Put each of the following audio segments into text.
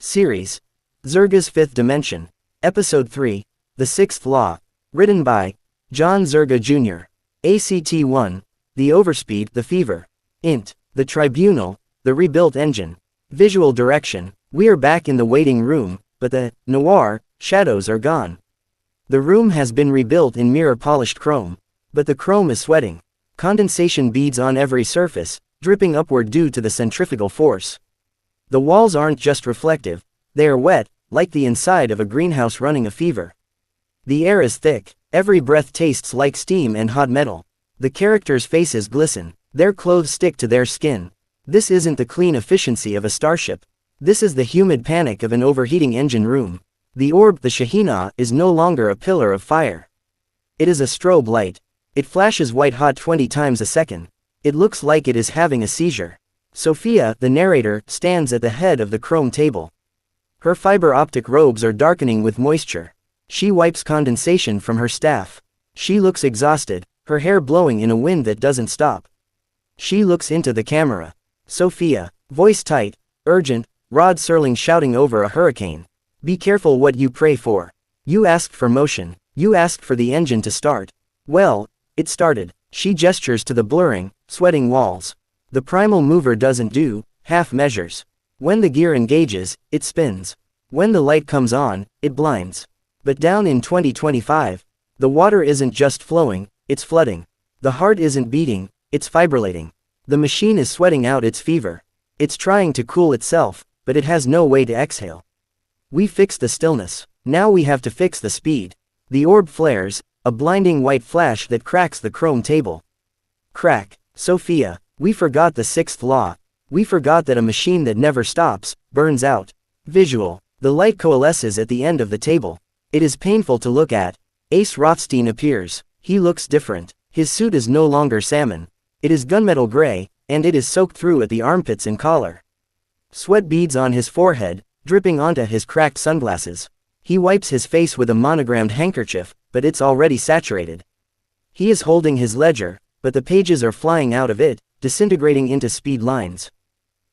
Series. Zerga's Fifth Dimension. Episode 3. The Sixth Law. Written by John Zerga Jr. ACT 1. The Overspeed, the Fever. Int. The Tribunal, the Rebuilt Engine. Visual Direction. We are back in the waiting room, but the noir shadows are gone. The room has been rebuilt in mirror-polished chrome. But the chrome is sweating. Condensation beads on every surface, dripping upward due to the centrifugal force. The walls aren't just reflective, they are wet, like the inside of a greenhouse running a fever. The air is thick, every breath tastes like steam and hot metal. The characters' faces glisten, their clothes stick to their skin. This isn't the clean efficiency of a starship. This is the humid panic of an overheating engine room. The orb, the Shahina, is no longer a pillar of fire. It is a strobe light. It flashes white-hot 20 times a second. It looks like it is having a seizure. Sophia, the narrator, stands at the head of the chrome table. Her fiber-optic robes are darkening with moisture. She wipes condensation from her staff. She looks exhausted, her hair blowing in a wind that doesn't stop. She looks into the camera. Sophia, voice tight, urgent, Rod Serling shouting over a hurricane. Be careful what you pray for. You asked for motion. You asked for the engine to start. Well, it started. She gestures to the blurring, sweating walls. The primal mover doesn't do half measures. When the gear engages, it spins. When the light comes on, it blinds. But down in 2025, the water isn't just flowing, it's flooding. The heart isn't beating, it's fibrillating. The machine is sweating out its fever. It's trying to cool itself, but it has no way to exhale. We fixed the stillness. Now we have to fix the speed. The orb flares, a blinding white flash that cracks the chrome table. Crack. Sophia, we forgot the sixth law. We forgot that a machine that never stops, burns out. Visual. The light coalesces at the end of the table. It is painful to look at. Ace Rothstein appears. He looks different. His suit is no longer salmon. It is gunmetal gray, and it is soaked through at the armpits and collar. Sweat beads on his forehead, dripping onto his cracked sunglasses. He wipes his face with a monogrammed handkerchief, but it's already saturated. He is holding his ledger, but the pages are flying out of it, disintegrating into speed lines.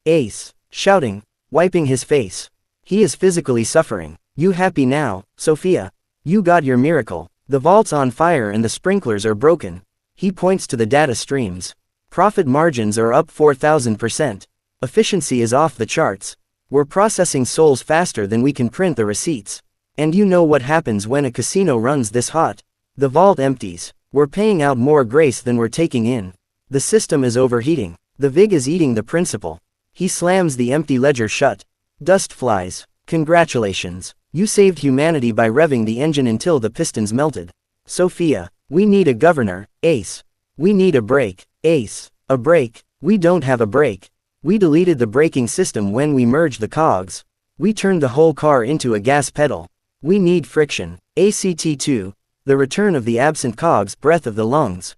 Ace, shouting, wiping his face. He is physically suffering. You happy now, Sophia? You got your miracle. The vault's on fire and the sprinklers are broken. He points to the data streams. Profit margins are up 4,000%. Efficiency is off the charts. We're processing souls faster than we can print the receipts. And you know what happens when a casino runs this hot. The vault empties. We're paying out more grace than we're taking in. The system is overheating. The VIG is eating the principal. He slams the empty ledger shut. Dust flies. Congratulations. You saved humanity by revving the engine until the pistons melted. Sophia, we need a governor. Ace. We need a brake. Ace. A brake. We don't have a brake. We deleted the braking system when we merged the cogs. We turned the whole car into a gas pedal. We need friction. ACT2. The return of the absent cogs, breath of the lungs.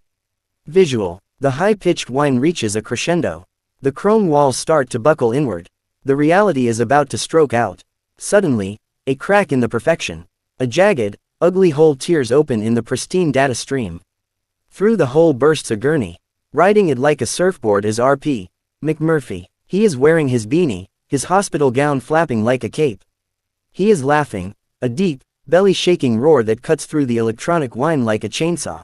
Visual. The high-pitched whine reaches a crescendo. The chrome walls start to buckle inward. The reality is about to stroke out. Suddenly, a crack in the perfection. A jagged, ugly hole tears open in the pristine data stream. Through the hole bursts a gurney. Riding it like a surfboard is R.P. McMurphy. He is wearing his beanie, his hospital gown flapping like a cape. He is laughing, a deep, belly-shaking roar that cuts through the electronic whine like a chainsaw.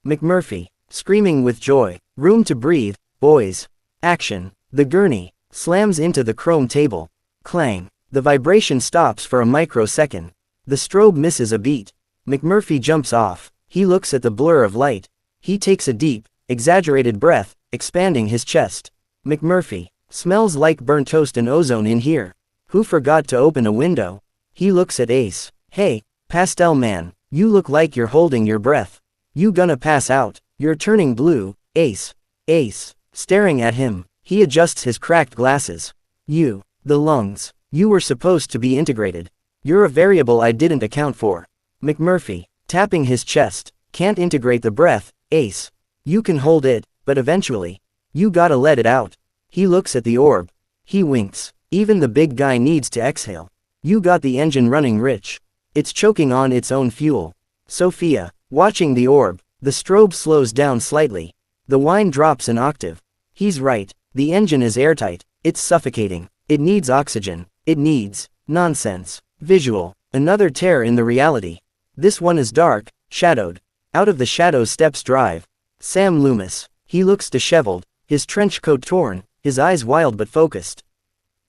McMurphy, screaming with joy. Room to breathe, boys. Action. The gurney slams into the chrome table. Clang. The vibration stops for a microsecond. The strobe misses a beat. McMurphy jumps off. He looks at the blur of light. He takes a deep, exaggerated breath, expanding his chest. McMurphy, smells like burnt toast and ozone in here. Who forgot to open a window? He looks at Ace. Hey, Pastel Man, you look like you're holding your breath. You gonna pass out. You're turning blue, Ace. Ace, staring at him. He adjusts his cracked glasses. You, the lungs. You were supposed to be integrated. You're a variable I didn't account for. McMurphy, tapping his chest. Can't integrate the breath, Ace. You can hold it, but eventually. You gotta let it out. He looks at the orb. He winks. Even the big guy needs to exhale. You got the engine running rich. It's choking on its own fuel. Sophia, watching the orb. The strobe slows down slightly. The whine drops an octave. He's right. The engine is airtight. It's suffocating. It needs oxygen. It needs. Nonsense. Visual. Another tear in the reality. This one is dark, shadowed. Out of the shadows steps Drive. Sam Loomis. He looks disheveled, his trench coat torn, his eyes wild but focused.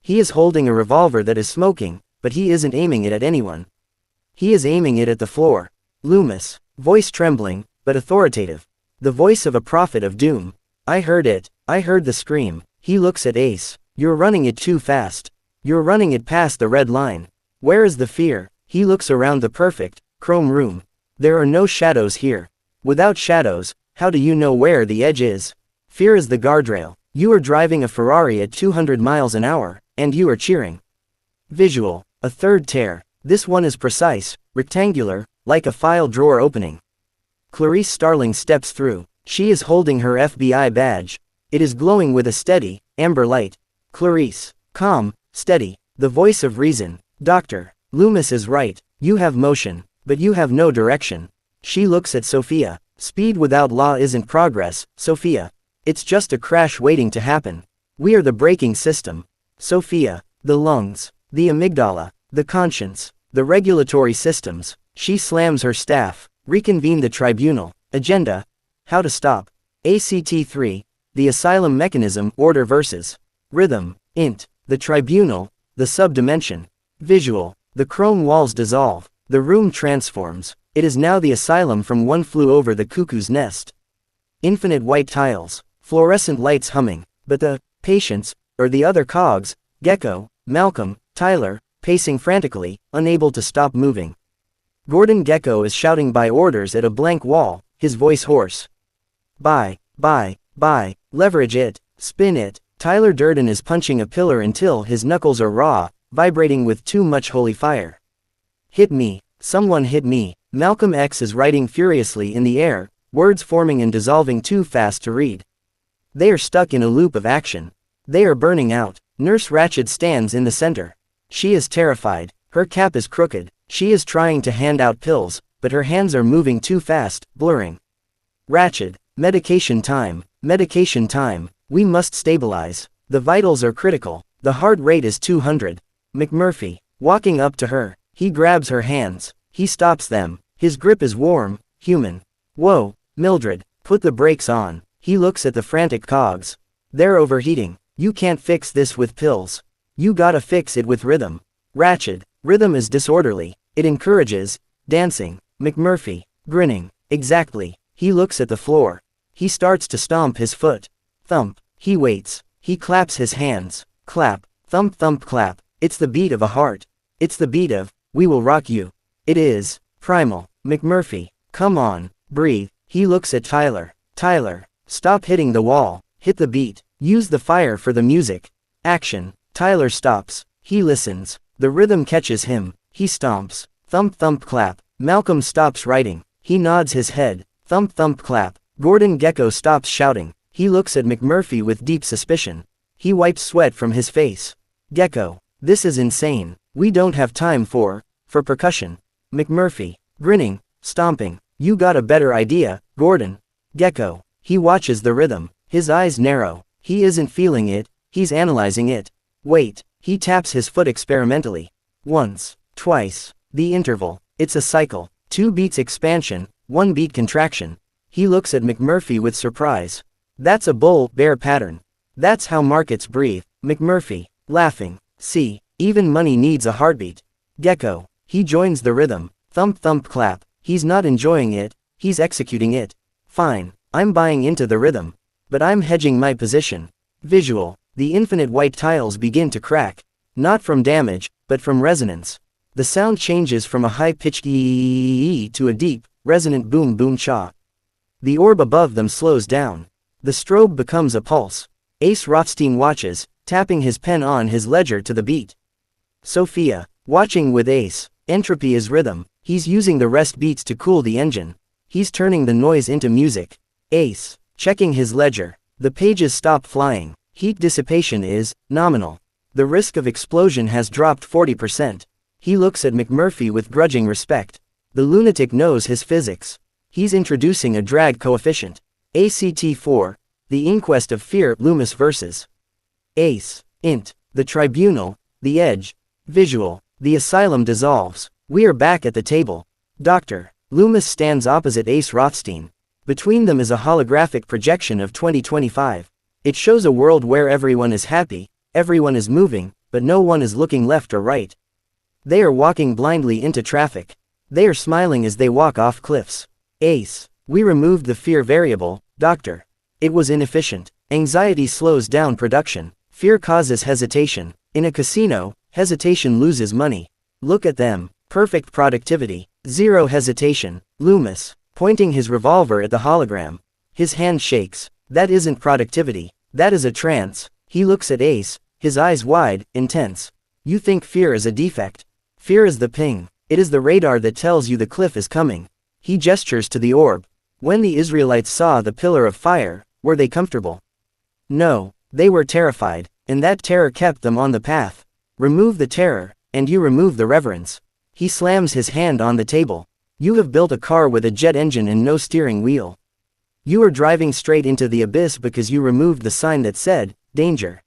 He is holding a revolver that is smoking, but he isn't aiming it at anyone. He is aiming it at the floor. Loomis. Voice trembling, but authoritative. The voice of a prophet of doom. I heard it. I heard the scream. He looks at Ace. You're running it too fast. You're running it past the red line. Where is the fear? He looks around the perfect, chrome room. There are no shadows here. Without shadows, how do you know where the edge is? Fear is the guardrail. You are driving a Ferrari at 200 miles an hour, and you are cheering. Visual. A third tear. This one is precise, rectangular, like a file drawer opening. Clarice Starling steps through. She is holding her FBI badge. It is glowing with a steady, amber light. Clarice. Calm, steady. The voice of reason. Doctor. Loomis is right. You have motion, but you have no direction. She looks at Sophia. Speed without law isn't progress, Sophia. It's just a crash waiting to happen. We are the braking system. Sophia. The lungs. The amygdala. The conscience. The regulatory systems. She slams her staff. Reconvene the tribunal. Agenda. How to stop. ACT 3. The asylum mechanism. Order versus rhythm. Int. The tribunal. The subdimension. Visual. The chrome walls dissolve. The room transforms. It is now the asylum from One Flew Over the Cuckoo's Nest. Infinite white tiles. Fluorescent lights humming. But the patients, or the other cogs, Gecko, Malcolm, Tyler, pacing frantically, unable to stop moving. Gordon Gecko is shouting by orders at a blank wall, his voice hoarse. Buy, leverage it, spin it. Tyler Durden is punching a pillar until his knuckles are raw, vibrating with too much holy fire. Hit me, someone hit me. Malcolm X is writing furiously in the air, words forming and dissolving too fast to read. They are stuck in a loop of action. They are burning out. Nurse Ratched stands in the center. She is terrified. Her cap is crooked. She is trying to hand out pills, but her hands are moving too fast, blurring. Ratched. Medication time. Medication time. We must stabilize. The vitals are critical. The heart rate is 200. McMurphy. Walking up to her. He grabs her hands. He stops them. His grip is warm, human. Whoa, Mildred, put the brakes on. He looks at the frantic cogs. They're overheating. You can't fix this with pills. You gotta fix it with rhythm. Ratched. Rhythm is disorderly. It encourages dancing. McMurphy. Grinning. Exactly. He looks at the floor. He starts to stomp his foot. Thump. He waits. He claps his hands. Clap. Thump thump clap. It's the beat of a heart. It's the beat of, we will rock you. It is. Primal. McMurphy. Come on. Breathe. He looks at Tyler. Tyler. Stop hitting the wall. Hit the beat. Use the fire for the music. Action. Tyler stops. He listens. The rhythm catches him. He stomps. Thump thump clap. Malcolm stops writing. He nods his head. Thump thump clap. Gordon Gecko stops shouting. He looks at McMurphy with deep suspicion. He wipes sweat from his face. Gecko. This is insane. We don't have time for percussion. McMurphy. Grinning. Stomping. You got a better idea, Gordon. Gecko. He watches the rhythm. His eyes narrow. He isn't feeling it. He's analyzing it. Wait. He taps his foot experimentally. Once. Twice. The interval. It's a cycle. 2 beats expansion, 1 beat contraction. He looks at McMurphy with surprise. That's a bull-bear pattern. That's how markets breathe. McMurphy. Laughing. See, even money needs a heartbeat. Gecko. He joins the rhythm. Thump thump clap. He's not enjoying it, he's executing it. Fine, I'm buying into the rhythm. But I'm hedging my position. Visual. The infinite white tiles begin to crack. Not from damage, but from resonance. The sound changes from a high-pitched ee to a deep, resonant boom boom cha. The orb above them slows down. The strobe becomes a pulse. Ace Rothstein watches, tapping his pen on his ledger to the beat. Sophia. Watching with Ace. Entropy is rhythm. He's using the rest beats to cool the engine. He's turning the noise into music. Ace. Checking his ledger. The pages stop flying. Heat dissipation is nominal. The risk of explosion has dropped 40%. He looks at McMurphy with grudging respect. The lunatic knows his physics. He's introducing a drag coefficient. ACT 4. The Inquest of Fear. Loomis versus Ace. Int. The Tribunal. The Edge. Visual. The asylum dissolves. We are back at the table. Dr. Loomis stands opposite Ace Rothstein. Between them is a holographic projection of 2025. It shows a world where everyone is happy, everyone is moving, but no one is looking left or right. They are walking blindly into traffic. They are smiling as they walk off cliffs. Ace. We removed the fear variable, Doctor. It was inefficient. Anxiety slows down production. Fear causes hesitation. In a casino, hesitation loses money. Look at them. Perfect productivity. Zero hesitation. Loomis, pointing his revolver at the hologram. His hand shakes. That isn't productivity. That is a trance. He looks at Ace, his eyes wide, intense. You think fear is a defect. Fear is the ping. It is the radar that tells you the cliff is coming. He gestures to the orb. When the Israelites saw the pillar of fire, were they comfortable? No, they were terrified, and that terror kept them on the path. Remove the terror, and you remove the reverence. He slams his hand on the table. You have built a car with a jet engine and no steering wheel. You are driving straight into the abyss because you removed the sign that said, danger.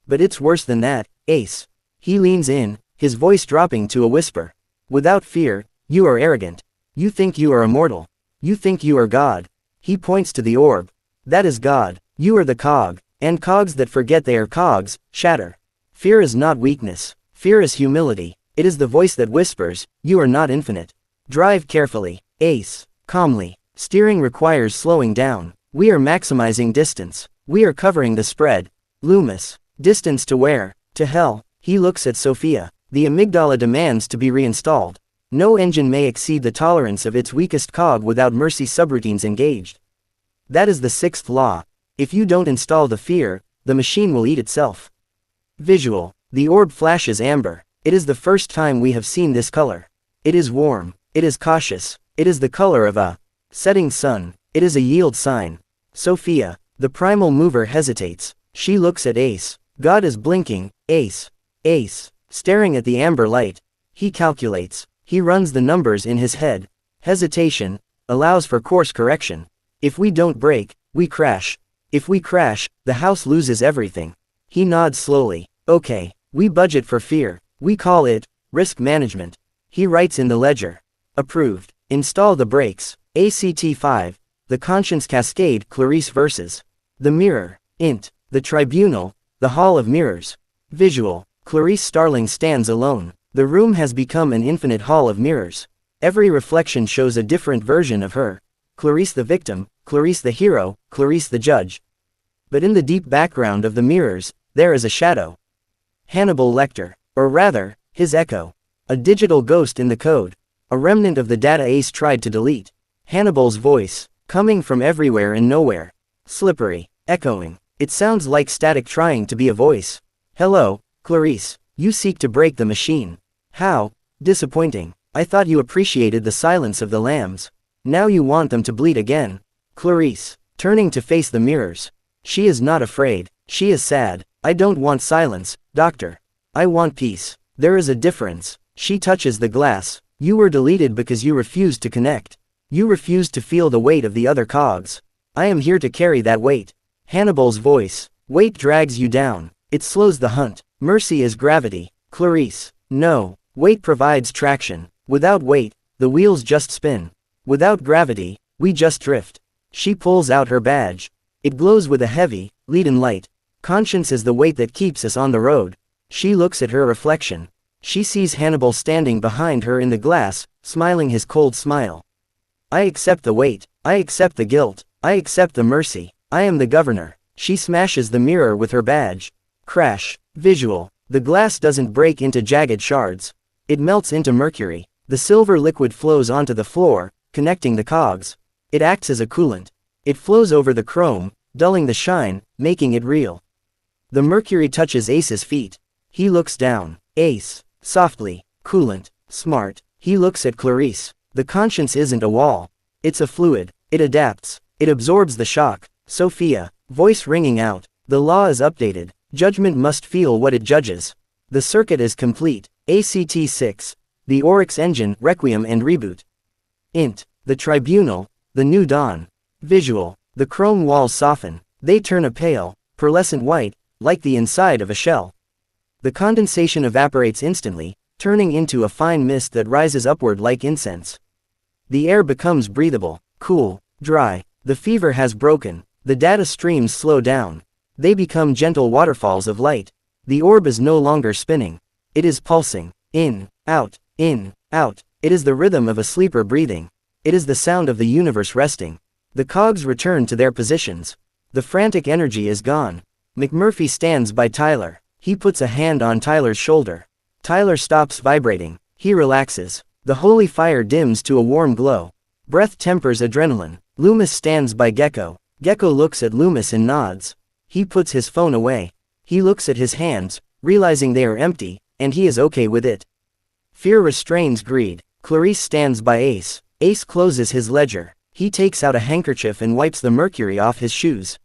But it's worse than that, Ace. He leans in, his voice dropping to a whisper. Without fear, you are arrogant. You think you are immortal. You think you are God. He points to the orb. That is God. You are the cog, and cogs that forget they are cogs, shatter. Fear is not weakness. Fear is humility. It is the voice that whispers, you are not infinite. Drive carefully, Ace. Calmly. Steering requires slowing down. We are maximizing distance. We are covering the spread. Loomis. Distance to where? To hell. He looks at Sophia. The amygdala demands to be reinstalled. No engine may exceed the tolerance of its weakest cog without mercy subroutines engaged. That is the sixth law. If you don't install the fear, the machine will eat itself. Visual. The orb flashes amber. It is the first time we have seen this color. It is warm. It is cautious. It is the color of a setting sun. It is a yield sign. Sophia, the primal mover, hesitates. She looks at Ace. God is blinking. Ace. Ace. Staring at the amber light. He calculates. He runs the numbers in his head. Hesitation allows for course correction. If we don't brake, we crash. If we crash, the house loses everything. He nods slowly. Okay, we budget for fear. We call it risk management. He writes in the ledger. Approved. Install the brakes. ACT 5. The Conscience Cascade. Clarice verses. The Mirror. Int. The Tribunal. The Hall of Mirrors. Visual. Clarice Starling stands alone. The room has become an infinite hall of mirrors. Every reflection shows a different version of her. Clarice the victim, Clarice the hero, Clarice the judge. But in the deep background of the mirrors, there is a shadow. Hannibal Lecter, or rather, his echo. A digital ghost in the code. A remnant of the data Ace tried to delete. Hannibal's voice, coming from everywhere and nowhere. Slippery, echoing. It sounds like static trying to be a voice. Hello, Clarice, you seek to break the machine. How disappointing. I thought you appreciated the silence of the lambs. Now you want them to bleat again. Clarice, turning to face the mirrors. She is not afraid. She is sad. I don't want silence, Doctor. I want peace. There is a difference. She touches the glass. You were deleted because you refused to connect. You refused to feel the weight of the other cogs. I am here to carry that weight. Hannibal's voice. Weight drags you down. It slows the hunt. Mercy is gravity. Clarice. No. Weight provides traction. Without weight, the wheels just spin. Without gravity, we just drift. She pulls out her badge. It glows with a heavy, leaden light. Conscience is the weight that keeps us on the road. She looks at her reflection. She sees Hannibal standing behind her in the glass, smiling his cold smile. I accept the weight. I accept the guilt. I accept the mercy. I am the governor. She smashes the mirror with her badge. Crash. Visual. The glass doesn't break into jagged shards. It melts into mercury. The silver liquid flows onto the floor, connecting the cogs. It acts as a coolant. It flows over the chrome, dulling the shine, making it real. The mercury touches Ace's feet. He looks down. Ace. Softly. Coolant. Smart. He looks at Clarice. The conscience isn't a wall. It's a fluid. It adapts. It absorbs the shock. Sophia. Voice ringing out. The law is updated. Judgment must feel what it judges. The circuit is complete. ACT 6. The Oryx engine, Requiem and Reboot. Int. The Tribunal. The New Dawn. Visual. The chrome walls soften. They turn a pale, pearlescent white, like the inside of a shell. The condensation evaporates instantly, turning into a fine mist that rises upward like incense. The air becomes breathable, cool, dry. The fever has broken. The data streams slow down. They become gentle waterfalls of light. The orb is no longer spinning. It is pulsing. In, out, in, out. It is the rhythm of a sleeper breathing. It is the sound of the universe resting. The cogs return to their positions. The frantic energy is gone. McMurphy stands by Tyler. He puts a hand on Tyler's shoulder. Tyler stops vibrating. He relaxes. The holy fire dims to a warm glow. Breath tempers adrenaline. Loomis stands by Gecko. Gecko looks at Loomis and nods. He puts his phone away. He looks at his hands, realizing they are empty, and he is okay with it. Fear restrains greed. Clarice stands by Ace. Ace closes his ledger. He takes out a handkerchief and wipes the mercury off his shoes.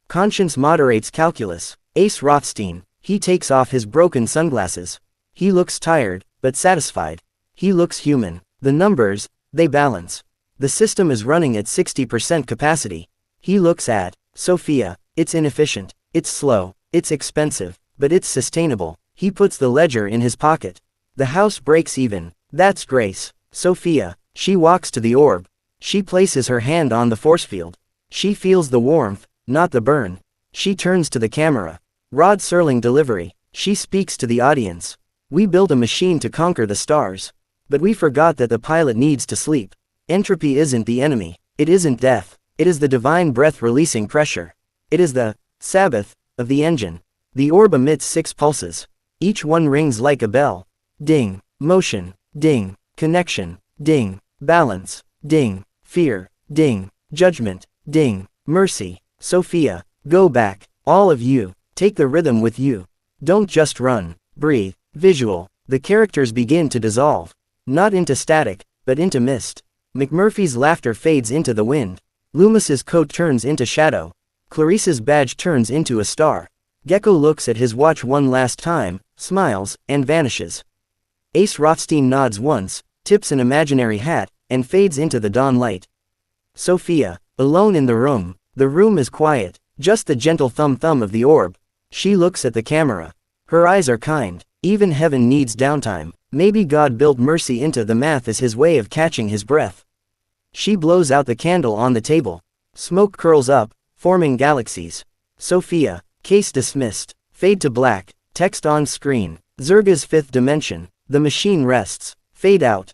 Conscience moderates calculus. Ace Rothstein. He takes off his broken sunglasses. He looks tired, but satisfied. He looks human. The numbers, they balance. The system is running at 60% capacity. He looks at Sophia. It's inefficient. It's slow. It's expensive. But it's sustainable. He puts the ledger in his pocket. The house breaks even. That's Grace. Sophia. She walks to the orb. She places her hand on the force field. She feels the warmth, not the burn. She turns to the camera. Rod Serling delivery. She speaks to the audience. We built a machine to conquer the stars. But we forgot that the pilot needs to sleep. Entropy isn't the enemy. It isn't death. It is the divine breath releasing pressure. It is the Sabbath of the engine. The orb emits 6 pulses. Each one rings like a bell. Ding. Motion. Ding. Connection. Ding. Balance. Ding. Fear. Ding. Judgment. Ding. Mercy. Sophia. Go back. All of you. Take the rhythm with you. Don't just run. Breathe. Visual. The characters begin to dissolve. Not into static, but into mist. McMurphy's laughter fades into the wind. Loomis's coat turns into shadow. Clarice's badge turns into a star. Gecko looks at his watch one last time, smiles, and vanishes. Ace Rothstein nods once, tips an imaginary hat, and fades into the dawn light. Sophia, alone in the room. The room is quiet, just the gentle thumb of the orb. She looks at the camera. Her eyes are kind. Even heaven needs downtime. Maybe God built mercy into the math as his way of catching his breath. She blows out the candle on the table. Smoke curls up, forming galaxies. Sophia, case dismissed. Fade to black. Text on screen. Zerga's 5th dimension. The machine rests. Fade out.